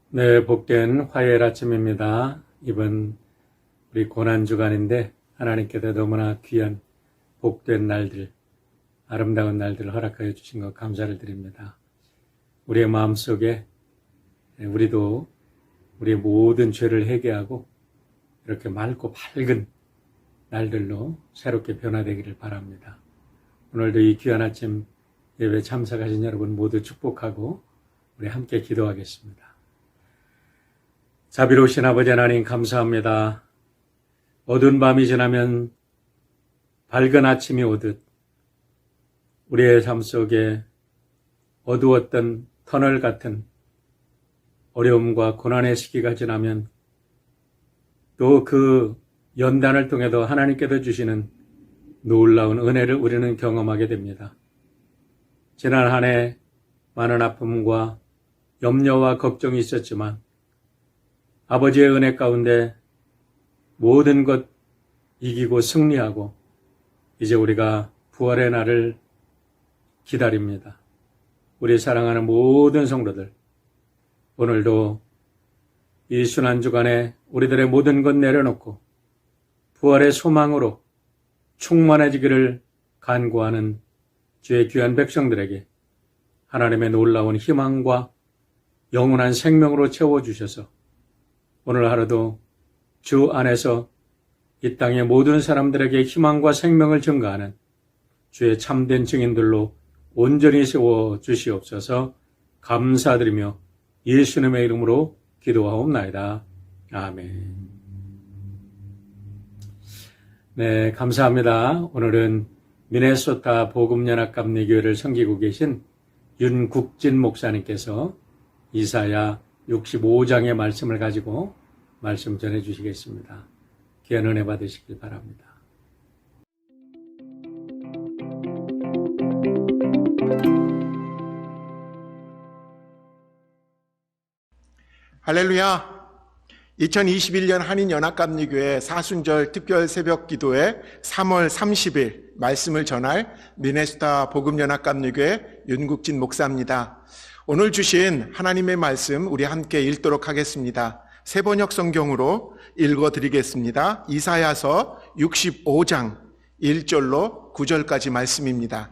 네, 복된 화요일 아침입니다. 이번 우리 고난주간인데 하나님께서 너무나 귀한 복된 날들, 아름다운 날들을 허락하여 주신 것 감사를 드립니다. 우리의 마음속에 우리도 우리의 모든 죄를 회개하고 이렇게 맑고 밝은 날들로 새롭게 변화되기를 바랍니다. 오늘도 이 귀한 아침 예배 참석하신 여러분 모두 축복하고 우리 함께 기도하겠습니다. 자비로우신 아버지 하나님 감사합니다. 어두운 밤이 지나면 밝은 아침이 오듯 우리의 삶 속에 어두웠던 터널 같은 어려움과 고난의 시기가 지나면 또 그 연단을 통해서 하나님께서 주시는 놀라운 은혜를 우리는 경험하게 됩니다. 지난 한 해 많은 아픔과 염려와 걱정이 있었지만 아버지의 은혜 가운데 모든 것 이기고 승리하고 이제 우리가 부활의 날을 기다립니다. 우리 사랑하는 모든 성도들, 오늘도 이 순환주간에 우리들의 모든 것 내려놓고 부활의 소망으로 충만해지기를 간구하는 주의 귀한 백성들에게 하나님의 놀라운 희망과 영원한 생명으로 채워주셔서 오늘 하루도 주 안에서 이 땅의 모든 사람들에게 희망과 생명을 증거하는 주의 참된 증인들로 온전히 세워 주시옵소서. 감사드리며 예수님의 이름으로 기도하옵나이다. 아멘. 네, 감사합니다. 오늘은 미네소타 복음연합감리교회를 섬기고 계신 윤국진 목사님께서 이사야 65장의 말씀을 가지고 말씀 전해 주시겠습니다. 귀한 은혜 받으시길 바랍니다. 할렐루야. 2021년 한인연합감리교회 사순절 특별 새벽 기도회 3월 30일 말씀을 전할 미네소타 복음연합감리교회 윤국진 목사입니다. 오늘 주신 하나님의 말씀 우리 함께 읽도록 하겠습니다. 새번역 성경으로 읽어드리겠습니다. 이사야서 65장 1절로 9절까지 말씀입니다.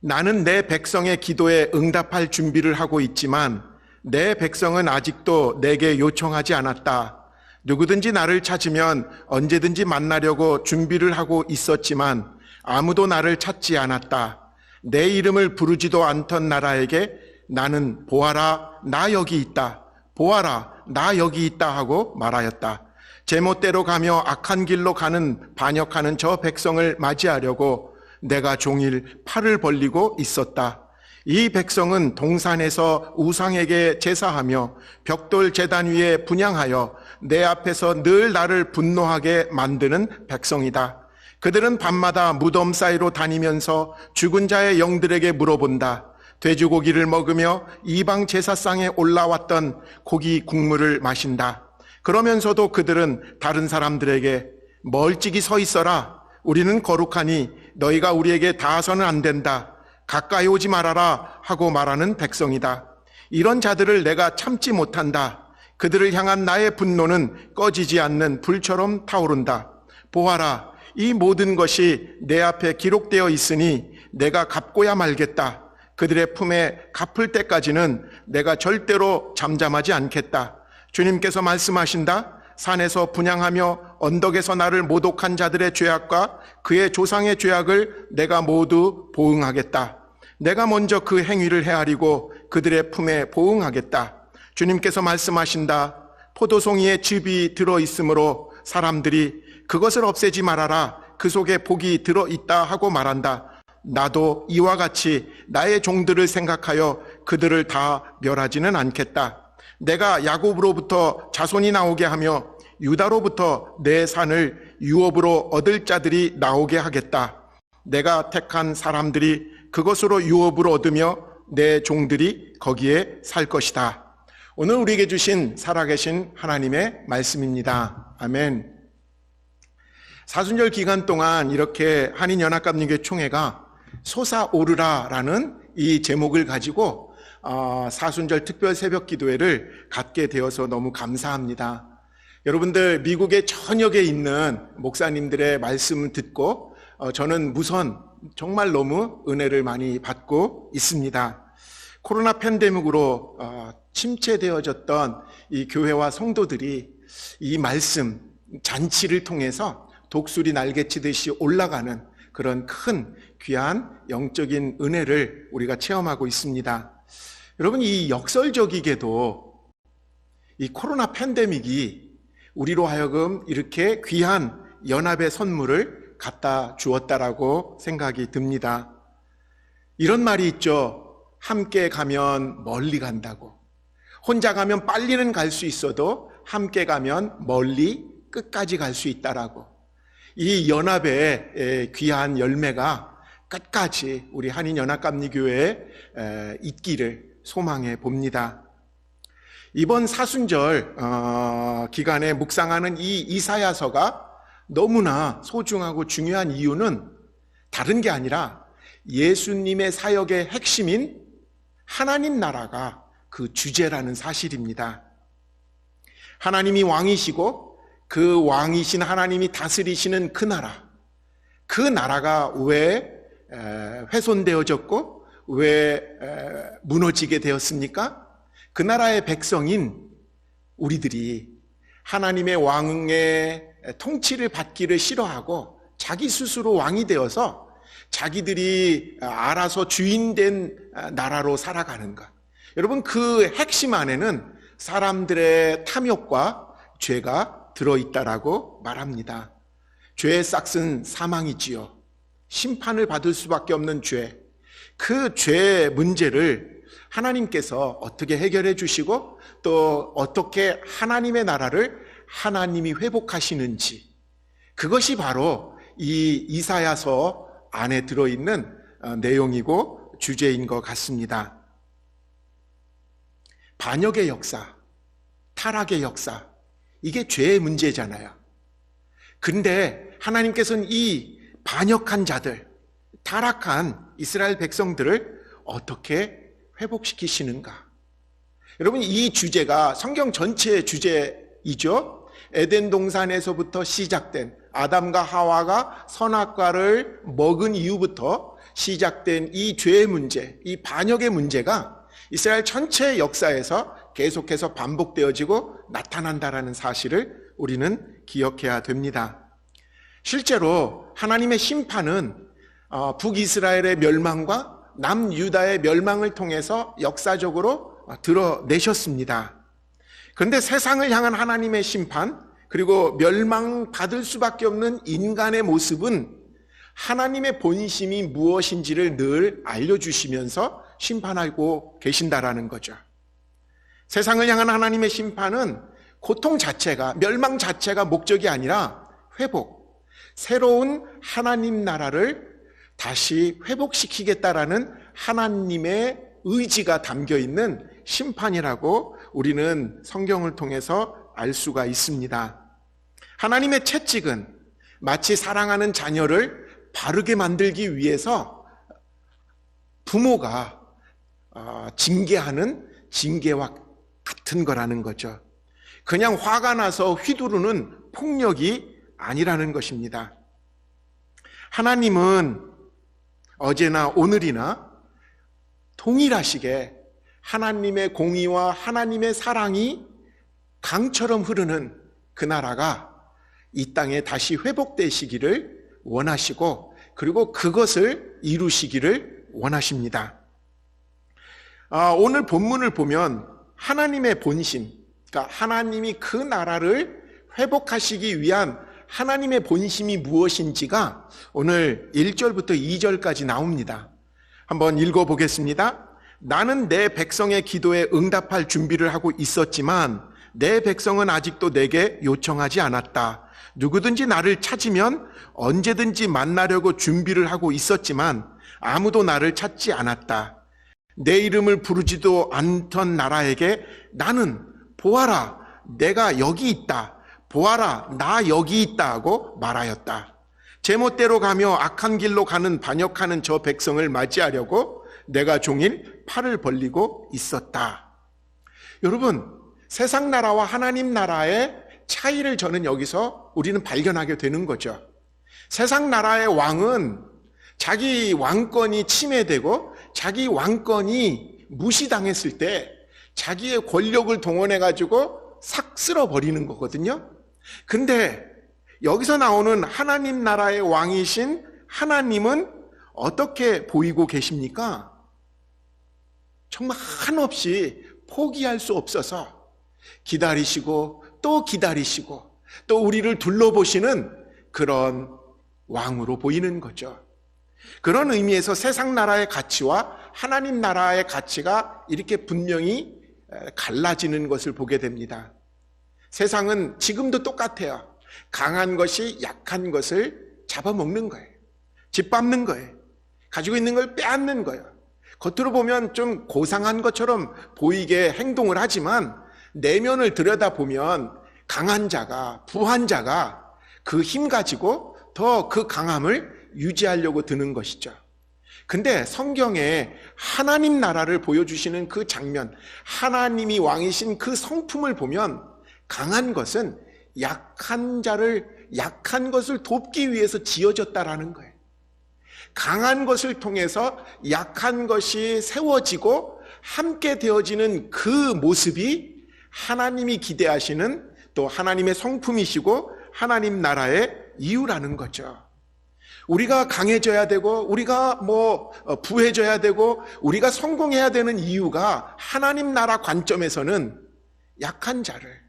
나는 내 백성의 기도에 응답할 준비를 하고 있지만 내 백성은 아직도 내게 요청하지 않았다. 누구든지 나를 찾으면 언제든지 만나려고 준비를 하고 있었지만 아무도 나를 찾지 않았다. 내 이름을 부르지도 않던 나라에게 나는 보아라, 나 여기 있다. 보아라, 나 여기 있다 하고 말하였다. 제멋대로 가며 악한 길로 가는 반역하는 저 백성을 맞이하려고 내가 종일 팔을 벌리고 있었다. 이 백성은 동산에서 우상에게 제사하며 벽돌 제단 위에 분향하여 내 앞에서 늘 나를 분노하게 만드는 백성이다. 그들은 밤마다 무덤 사이로 다니면서 죽은 자의 영들에게 물어본다. 돼지고기를 먹으며 이방 제사상에 올라왔던 고기 국물을 마신다. 그러면서도 그들은 다른 사람들에게 멀찍이 서 있어라. 우리는 거룩하니 너희가 우리에게 닿아서는 안 된다. 가까이 오지 말아라 하고 말하는 백성이다. 이런 자들을 내가 참지 못한다. 그들을 향한 나의 분노는 꺼지지 않는 불처럼 타오른다. 보아라, 이 모든 것이 내 앞에 기록되어 있으니 내가 갚고야 말겠다. 그들의 품에 갚을 때까지는 내가 절대로 잠잠하지 않겠다. 주님께서 말씀하신다. 산에서 분향하며 언덕에서 나를 모독한 자들의 죄악과 그의 조상의 죄악을 내가 모두 보응하겠다. 내가 먼저 그 행위를 헤아리고 그들의 품에 보응하겠다. 주님께서 말씀하신다. 포도송이에 즙이 들어있으므로 사람들이 그것을 없애지 말아라. 그 속에 복이 들어있다 하고 말한다. 나도 이와 같이 나의 종들을 생각하여 그들을 다 멸하지는 않겠다. 내가 야곱으로부터 자손이 나오게 하며 유다로부터 내 산을 유업으로 얻을 자들이 나오게 하겠다. 내가 택한 사람들이 그것으로 유업을 얻으며 내 종들이 거기에 살 것이다. 오늘 우리에게 주신 살아계신 하나님의 말씀입니다. 아멘. 사순절 기간 동안 이렇게 한인연합감리교회 총회가 솟아오르라라는 이 제목을 가지고 사순절 특별 새벽 기도회를 갖게 되어서 너무 감사합니다. 여러분들 미국의 전역에 있는 목사님들의 말씀을 듣고 저는 우선 정말 너무 은혜를 많이 받고 있습니다. 코로나 팬데믹으로 침체되어졌던 이 교회와 성도들이 이 말씀 잔치를 통해서 독수리 날개치듯이 올라가는 그런 큰 귀한 영적인 은혜를 우리가 체험하고 있습니다. 여러분, 이 역설적이게도 이 코로나 팬데믹이 우리로 하여금 이렇게 귀한 연합의 선물을 갖다 주었다라고 생각이 듭니다. 이런 말이 있죠. 함께 가면 멀리 간다고. 혼자 가면 빨리는 갈 수 있어도 함께 가면 멀리 끝까지 갈 수 있다라고. 이 연합의 귀한 열매가 끝까지 우리 한인연합감리교회에 있기를 소망해 봅니다. 이번 사순절 기간에 묵상하는 이 이사야서가 너무나 소중하고 중요한 이유는 다른 게 아니라 예수님의 사역의 핵심인 하나님 나라가 그 주제라는 사실입니다. 하나님이 왕이시고 그 왕이신 하나님이 다스리시는 그 나라가 왜 훼손되어졌고 왜 무너지게 되었습니까? 그 나라의 백성인 우리들이 하나님의 왕의 통치를 받기를 싫어하고 자기 스스로 왕이 되어서 자기들이 알아서 주인된 나라로 살아가는 것. 여러분, 그 핵심 안에는 사람들의 탐욕과 죄가 들어있다라고 말합니다. 죄의 싹은 사망이지요. 심판을 받을 수밖에 없는 죄. 그 죄의 문제를 하나님께서 어떻게 해결해 주시고 또 어떻게 하나님의 나라를 하나님이 회복하시는지, 그것이 바로 이 이사야서 안에 들어있는 내용이고 주제인 것 같습니다. 반역의 역사, 타락의 역사, 이게 죄의 문제잖아요. 근데 하나님께서는 이 반역한 자들, 타락한 이스라엘 백성들을 어떻게 회복시키시는가? 여러분, 이 주제가 성경 전체의 주제이죠. 에덴 동산에서부터 시작된 아담과 하와가 선악과를 먹은 이후부터 시작된 이 죄의 문제, 이 반역의 문제가 이스라엘 전체 역사에서 계속해서 반복되어지고 나타난다라는 사실을 우리는 기억해야 됩니다. 실제로 하나님의 심판은 북이스라엘의 멸망과 남유다의 멸망을 통해서 역사적으로 드러내셨습니다. 그런데 세상을 향한 하나님의 심판, 그리고 멸망받을 수밖에 없는 인간의 모습은 하나님의 본심이 무엇인지를 늘 알려주시면서 심판하고 계신다라는 거죠. 세상을 향한 하나님의 심판은 고통 자체가, 멸망 자체가 목적이 아니라 회복, 새로운 하나님 나라를 다시 회복시키겠다라는 하나님의 의지가 담겨 있는 심판이라고 우리는 성경을 통해서 알 수가 있습니다. 하나님의 채찍은 마치 사랑하는 자녀를 바르게 만들기 위해서 부모가 징계하는 징계와 같은 거라는 거죠. 그냥 화가 나서 휘두르는 폭력이 아니라는 것입니다. 하나님은 어제나 오늘이나 동일하시게 하나님의 공의와 하나님의 사랑이 강처럼 흐르는 그 나라가 이 땅에 다시 회복되시기를 원하시고, 그리고 그것을 이루시기를 원하십니다. 오늘 본문을 보면 하나님의 본심, 그러니까 하나님이 그 나라를 회복하시기 위한 하나님의 본심이 무엇인지가 오늘 1절부터 2절까지 나옵니다. 한번 읽어보겠습니다. 나는 내 백성의 기도에 응답할 준비를 하고 있었지만 내 백성은 아직도 내게 요청하지 않았다. 누구든지 나를 찾으면 언제든지 만나려고 준비를 하고 있었지만 아무도 나를 찾지 않았다. 내 이름을 부르지도 않던 나라에게 나는 보아라, 내가 여기 있다. 보아라, 나 여기 있다 하고 말하였다. 제멋대로 가며 악한 길로 가는 반역하는 저 백성을 맞이하려고 내가 종일 팔을 벌리고 있었다. 여러분, 세상 나라와 하나님 나라의 차이를 저는 여기서 우리는 발견하게 되는 거죠. 세상 나라의 왕은 자기 왕권이 침해되고 자기 왕권이 무시당했을 때 자기의 권력을 동원해가지고 싹 쓸어버리는 거거든요. 근데 여기서 나오는 하나님 나라의 왕이신 하나님은 어떻게 보이고 계십니까? 정말 한없이 포기할 수 없어서 기다리시고 또 기다리시고 또 우리를 둘러보시는 그런 왕으로 보이는 거죠. 그런 의미에서 세상 나라의 가치와 하나님 나라의 가치가 이렇게 분명히 갈라지는 것을 보게 됩니다. 세상은 지금도 똑같아요. 강한 것이 약한 것을 잡아먹는 거예요. 짓밟는 거예요. 가지고 있는 걸 빼앗는 거예요. 겉으로 보면 좀 고상한 것처럼 보이게 행동을 하지만 내면을 들여다보면 강한 자가, 부한 자가 그 힘 가지고 더 그 강함을 유지하려고 드는 것이죠. 근데 성경에 하나님 나라를 보여주시는 그 장면, 하나님이 왕이신 그 성품을 보면 강한 것은 약한 것을 돕기 위해서 지어졌다라는 거예요. 강한 것을 통해서 약한 것이 세워지고 함께 되어지는 그 모습이 하나님이 기대하시는 또 하나님의 성품이시고 하나님 나라의 이유라는 거죠. 우리가 강해져야 되고 우리가 부해져야 되고 우리가 성공해야 되는 이유가 하나님 나라 관점에서는 약한 자를,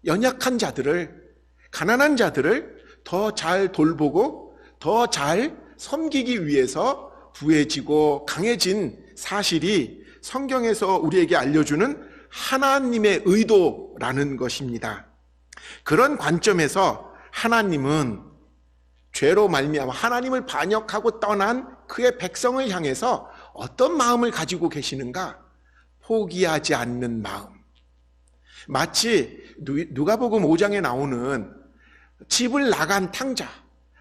연약한 자들을, 가난한 자들을 더 잘 돌보고 더 잘 섬기기 위해서 부해지고 강해진 사실이 성경에서 우리에게 알려주는 하나님의 의도라는 것입니다. 그런 관점에서 하나님은 죄로 말미암아 하나님을 반역하고 떠난 그의 백성을 향해서 어떤 마음을 가지고 계시는가? 포기하지 않는 마음. 마치 누가복음 5장에 나오는 집을 나간 탕자,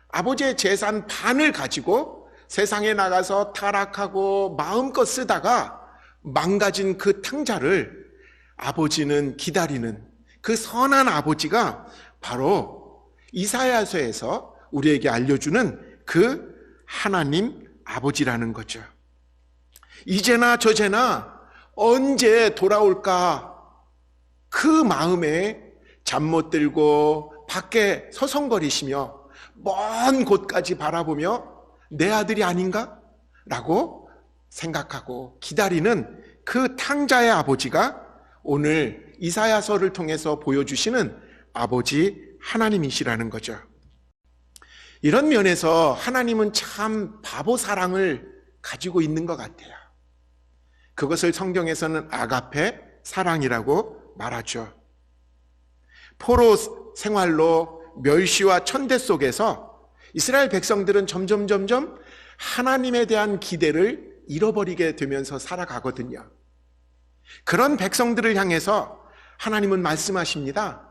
아버지의 재산 반을 가지고 세상에 나가서 타락하고 마음껏 쓰다가 망가진 그 탕자를 아버지는 기다리는 그 선한 아버지가 바로 이사야서에서 우리에게 알려주는 그 하나님 아버지라는 거죠. 이제나 저제나 언제 돌아올까? 그 마음에 잠 못 들고 밖에 서성거리시며 먼 곳까지 바라보며 내 아들이 아닌가? 라고 생각하고 기다리는 그 탕자의 아버지가 오늘 이사야서를 통해서 보여주시는 아버지 하나님이시라는 거죠. 이런 면에서 하나님은 참 바보 사랑을 가지고 있는 것 같아요. 그것을 성경에서는 아가페 사랑이라고 말하죠. 포로 생활로 멸시와 천대 속에서 이스라엘 백성들은 점점 하나님에 대한 기대를 잃어버리게 되면서 살아가거든요. 그런 백성들을 향해서 하나님은 말씀하십니다.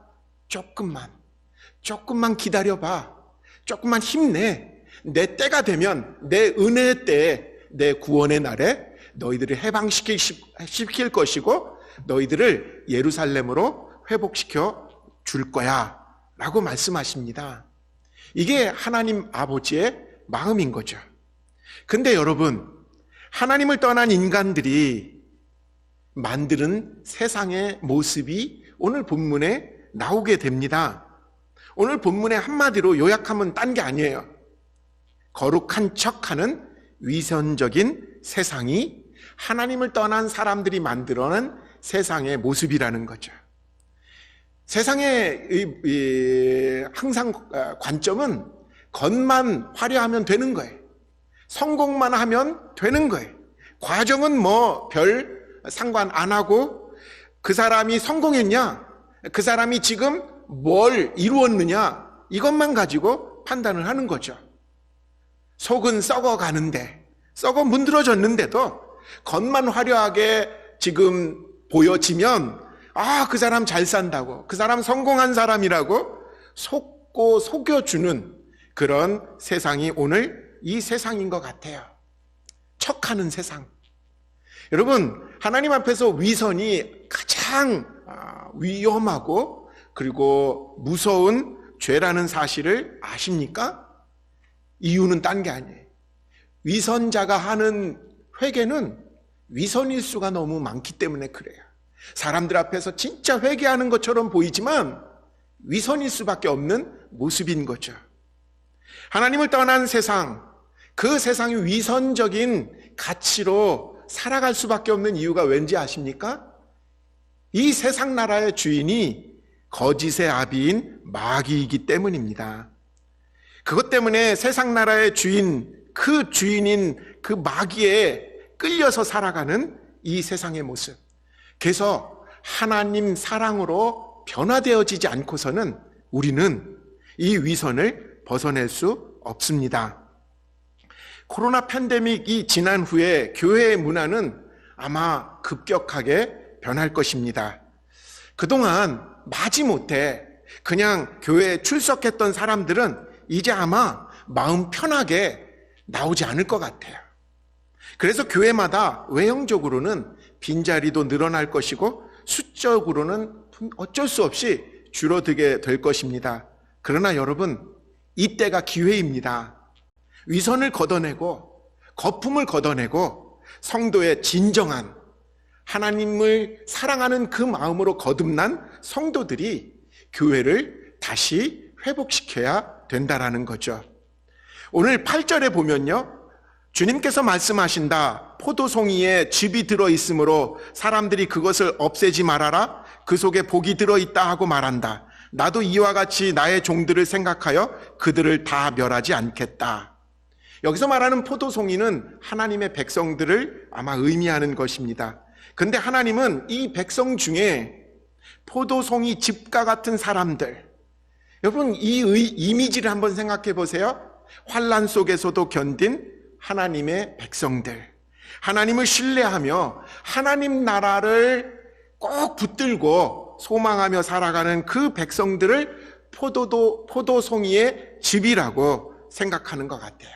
조금만 기다려봐. 조금만 힘내. 내 때가 되면 내 은혜의 때에 내 구원의 날에 너희들을 해방시킬 것이고 너희들을 예루살렘으로 회복시켜 줄 거야 라고 말씀하십니다. 이게 하나님 아버지의 마음인 거죠. 근데 여러분, 하나님을 떠난 인간들이 만드는 세상의 모습이 오늘 본문에 나오게 됩니다. 오늘 본문의 한마디로 요약하면 딴 게 아니에요. 거룩한 척하는 위선적인 세상이 하나님을 떠난 사람들이 만들어낸 세상의 모습이라는 거죠. 세상의 항상 관점은 겉만 화려하면 되는 거예요. 성공만 하면 되는 거예요. 과정은 별 상관 안 하고 그 사람이 성공했냐, 그 사람이 지금 뭘 이루었느냐, 이것만 가지고 판단을 하는 거죠. 속은 썩어가는데, 썩어 문드러졌는데도 겉만 화려하게 지금 보여지면 그 사람 잘 산다고, 그 사람 성공한 사람이라고 속고 속여주는 그런 세상이 오늘 이 세상인 것 같아요. 척하는 세상. 여러분, 하나님 앞에서 위선이 가장 위험하고 그리고 무서운 죄라는 사실을 아십니까? 이유는 딴 게 아니에요. 위선자가 하는 회개는 위선일 수가 너무 많기 때문에 그래요. 사람들 앞에서 진짜 회개하는 것처럼 보이지만 위선일 수밖에 없는 모습인 거죠. 하나님을 떠난 세상, 그 세상이 위선적인 가치로 살아갈 수밖에 없는 이유가 왠지 아십니까? 이 세상 나라의 주인이 거짓의 아비인 마귀이기 때문입니다. 그것 때문에 세상 나라의 주인, 그 주인인 그 마귀에 끌려서 살아가는 이 세상의 모습. 그래서 하나님 사랑으로 변화되어지지 않고서는 우리는 이 위선을 벗어낼 수 없습니다. 코로나 팬데믹이 지난 후에 교회의 문화는 아마 급격하게 변할 것입니다. 그동안 마지못해 그냥 교회에 출석했던 사람들은 이제 아마 마음 편하게 나오지 않을 것 같아요. 그래서 교회마다 외형적으로는 빈자리도 늘어날 것이고 수적으로는 어쩔 수 없이 줄어들게 될 것입니다. 그러나 여러분, 이때가 기회입니다. 위선을 걷어내고 거품을 걷어내고 성도의 진정한 하나님을 사랑하는 그 마음으로 거듭난 성도들이 교회를 다시 회복시켜야 된다라는 거죠. 오늘 8절에 보면요, 주님께서 말씀하신다. 포도송이에 즙이 들어있으므로 사람들이 그것을 없애지 말아라. 그 속에 복이 들어있다 하고 말한다. 나도 이와 같이 나의 종들을 생각하여 그들을 다 멸하지 않겠다. 여기서 말하는 포도송이는 하나님의 백성들을 아마 의미하는 것입니다. 근데 하나님은 이 백성 중에 포도송이 즙과 같은 사람들, 여러분 이 이미지를 한번 생각해 보세요. 환난 속에서도 견딘 하나님의 백성들, 하나님을 신뢰하며 하나님 나라를 꼭 붙들고 소망하며 살아가는 그 백성들을 포도송이의 즙이라고 생각하는 것 같아요.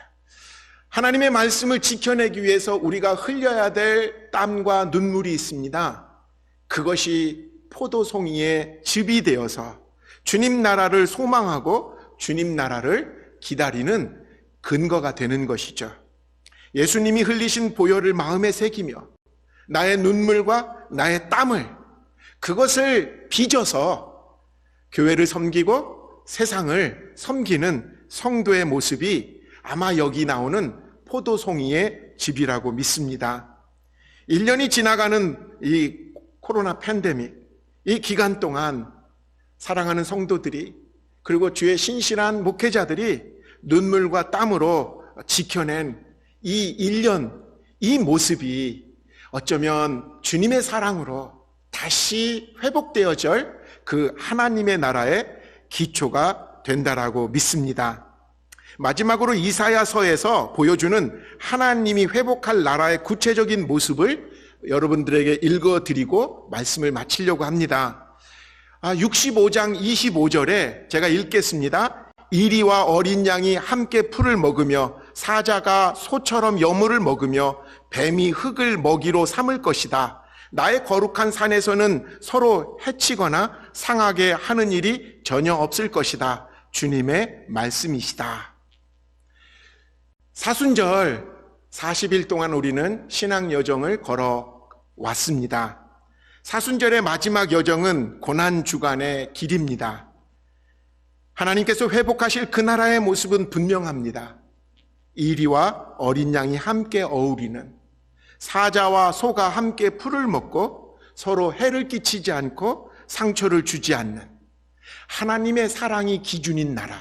하나님의 말씀을 지켜내기 위해서 우리가 흘려야 될 땀과 눈물이 있습니다. 그것이 포도송이의 즙이 되어서 주님 나라를 소망하고 주님 나라를 기다리는 근거가 되는 것이죠. 예수님이 흘리신 보혈을 마음에 새기며 나의 눈물과 나의 땀을 그것을 빚어서 교회를 섬기고 세상을 섬기는 성도의 모습이 아마 여기 나오는 포도송이의 즙이라고 믿습니다. 1년이 지나가는 이 코로나 팬데믹, 이 기간 동안 사랑하는 성도들이 그리고 주의 신실한 목회자들이 눈물과 땀으로 지켜낸 이 1년, 이 모습이 어쩌면 주님의 사랑으로 다시 회복되어질 그 하나님의 나라의 기초가 된다라고 믿습니다. 마지막으로 이사야서에서 보여주는 하나님이 회복할 나라의 구체적인 모습을 여러분들에게 읽어드리고 말씀을 마치려고 합니다. 65장 25절에 제가 읽겠습니다. 이리와 어린 양이 함께 풀을 먹으며 사자가 소처럼 여물을 먹으며 뱀이 흙을 먹이로 삼을 것이다. 나의 거룩한 산에서는 서로 해치거나 상하게 하는 일이 전혀 없을 것이다. 주님의 말씀이시다. 사순절 40일 동안 우리는 신앙 여정을 걸어왔습니다. 사순절의 마지막 여정은 고난주간의 길입니다. 하나님께서 회복하실 그 나라의 모습은 분명합니다. 이리와 어린 양이 함께 어우리는, 사자와 소가 함께 풀을 먹고 서로 해를 끼치지 않고 상처를 주지 않는 하나님의 사랑이 기준인 나라,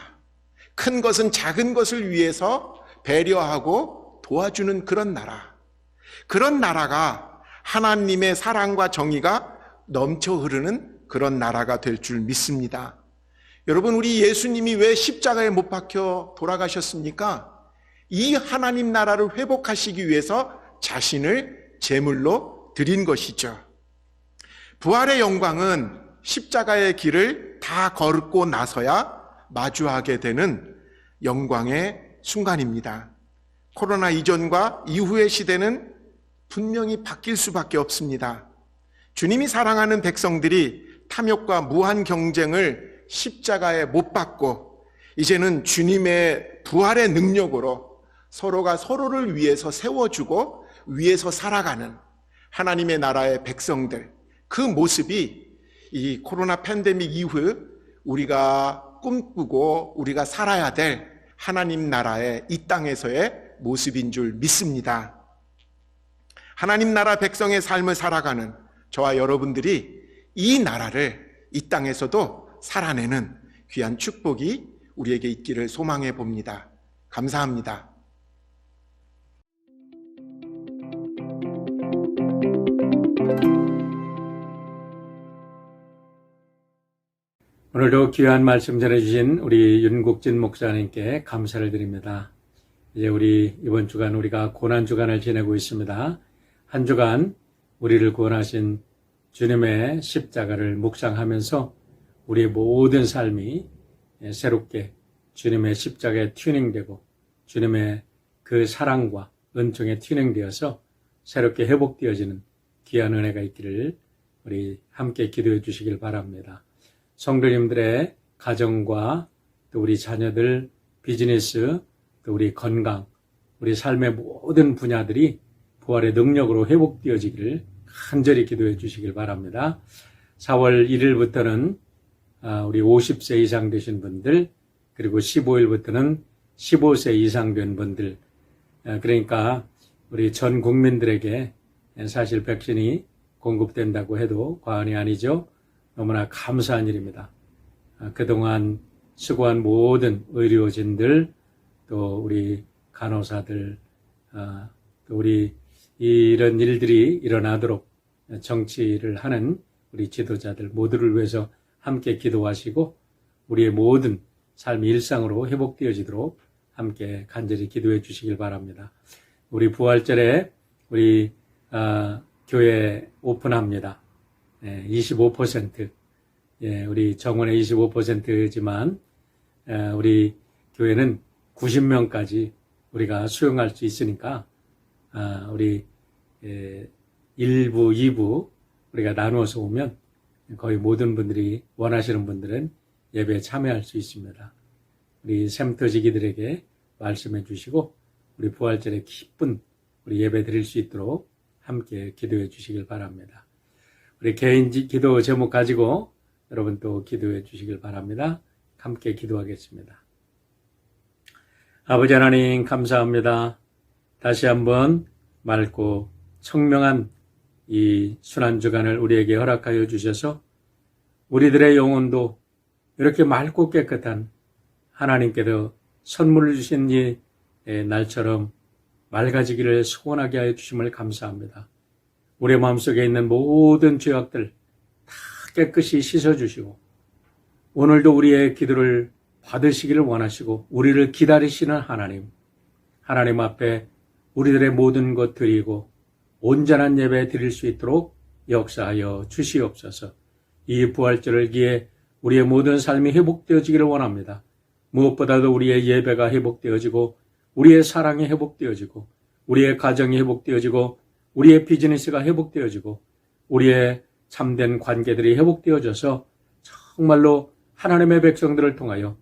큰 것은 작은 것을 위해서 배려하고 도와주는 그런 나라, 그런 나라가 하나님의 사랑과 정의가 넘쳐 흐르는 그런 나라가 될 줄 믿습니다. 여러분, 우리 예수님이 왜 십자가에 못 박혀 돌아가셨습니까? 이 하나님 나라를 회복하시기 위해서 자신을 제물로 드린 것이죠. 부활의 영광은 십자가의 길을 다 걸고 나서야 마주하게 되는 영광의 순간입니다. 코로나 이전과 이후의 시대는 분명히 바뀔 수밖에 없습니다. 주님이 사랑하는 백성들이 탐욕과 무한 경쟁을 십자가에 못 박고 이제는 주님의 부활의 능력으로 서로가 서로를 위해서 세워주고 위해서 살아가는 하나님의 나라의 백성들, 그 모습이 이 코로나 팬데믹 이후 우리가 꿈꾸고 우리가 살아야 될 하나님 나라의 이 땅에서의 모습인 줄 믿습니다. 하나님 나라 백성의 삶을 살아가는 저와 여러분들이 이 나라를 이 땅에서도 살아내는 귀한 축복이 우리에게 있기를 소망해 봅니다. 감사합니다. 오늘도 귀한 말씀 전해주신 우리 윤국진 목사님께 감사를 드립니다. 이제 우리 이번 주간 우리가 고난주간을 지내고 있습니다. 한 주간 우리를 구원하신 주님의 십자가를 묵상하면서 우리의 모든 삶이 새롭게 주님의 십자가에 튜닝되고 주님의 그 사랑과 은총에 튜닝되어서 새롭게 회복되어지는 귀한 은혜가 있기를 우리 함께 기도해 주시길 바랍니다. 성도님들의 가정과 또 우리 자녀들, 비즈니스, 또 우리 건강, 우리 삶의 모든 분야들이 부활의 능력으로 회복되어지기를 간절히 기도해 주시길 바랍니다. 4월 1일부터는 우리 50세 이상 되신 분들, 그리고 15일부터는 15세 이상 된 분들, 그러니까 우리 전 국민들에게 사실 백신이 공급된다고 해도 과언이 아니죠. 너무나 감사한 일입니다. 그동안 수고한 모든 의료진들, 또 우리 간호사들, 또 우리 이런 일들이 일어나도록 정치를 하는 우리 지도자들 모두를 위해서 함께 기도하시고 우리의 모든 삶이 일상으로 회복되어지도록 함께 간절히 기도해 주시길 바랍니다. 우리 부활절에 우리 교회 오픈합니다. 25%, 우리 정원의 25%지만 우리 교회는 90명까지 우리가 수용할 수 있으니까 우리 1부, 2부 우리가 나누어서 오면 거의 모든 분들이 원하시는 분들은 예배에 참여할 수 있습니다. 우리 샘터지기들에게 말씀해 주시고 우리 부활절에 기쁜 우리 예배 드릴 수 있도록 함께 기도해 주시길 바랍니다. 우리 개인 기도 제목 가지고 여러분 또 기도해 주시길 바랍니다. 함께 기도하겠습니다. 아버지 하나님 감사합니다. 다시 한번 맑고 청명한 이 순환주간을 우리에게 허락하여 주셔서 우리들의 영혼도 이렇게 맑고 깨끗한 하나님께서 선물을 주신 이 날처럼 맑아지기를 소원하게 하여 주심을 감사합니다. 우리의 마음속에 있는 모든 죄악들 다 깨끗이 씻어주시고 오늘도 우리의 기도를 받으시기를 원하시고 우리를 기다리시는 하나님 앞에 우리들의 모든 것 드리고 온전한 예배 드릴 수 있도록 역사하여 주시옵소서. 이 부활절을 기해 우리의 모든 삶이 회복되어지기를 원합니다. 무엇보다도 우리의 예배가 회복되어지고 우리의 사랑이 회복되어지고 우리의 가정이 회복되어지고 우리의 비즈니스가 회복되어지고 우리의 참된 관계들이 회복되어져서 정말로 하나님의 백성들을 통하여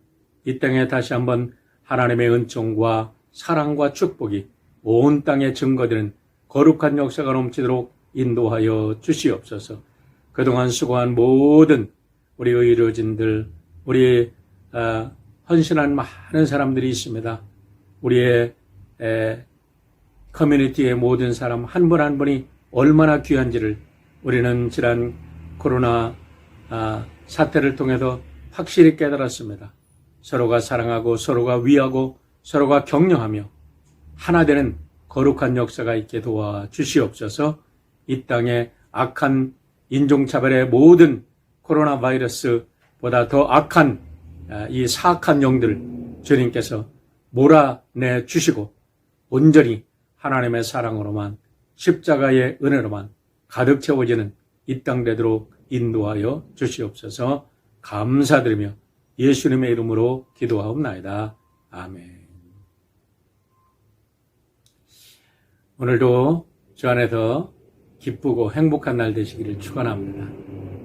이 땅에 다시 한번 하나님의 은총과 사랑과 축복이 온 땅에 증거되는 거룩한 역사가 넘치도록 인도하여 주시옵소서. 그동안 수고한 모든 우리 의료진들, 우리 헌신한 많은 사람들이 있습니다. 우리의 커뮤니티의 모든 사람 한 분 한 분이 얼마나 귀한지를 우리는 지난 코로나 사태를 통해서 확실히 깨달았습니다. 서로가 사랑하고 서로가 위하고 서로가 격려하며 하나 되는 거룩한 역사가 있게 도와주시옵소서. 이 땅에 악한 인종차별의 모든 코로나 바이러스보다 더 악한 이 사악한 영들 주님께서 몰아내 주시고 온전히 하나님의 사랑으로만 십자가의 은혜로만 가득 채워지는 이 땅 되도록 인도하여 주시옵소서. 감사드리며 예수님의 이름으로 기도하옵나이다. 아멘. 오늘도 주 안에서 기쁘고 행복한 날 되시기를 축원합니다.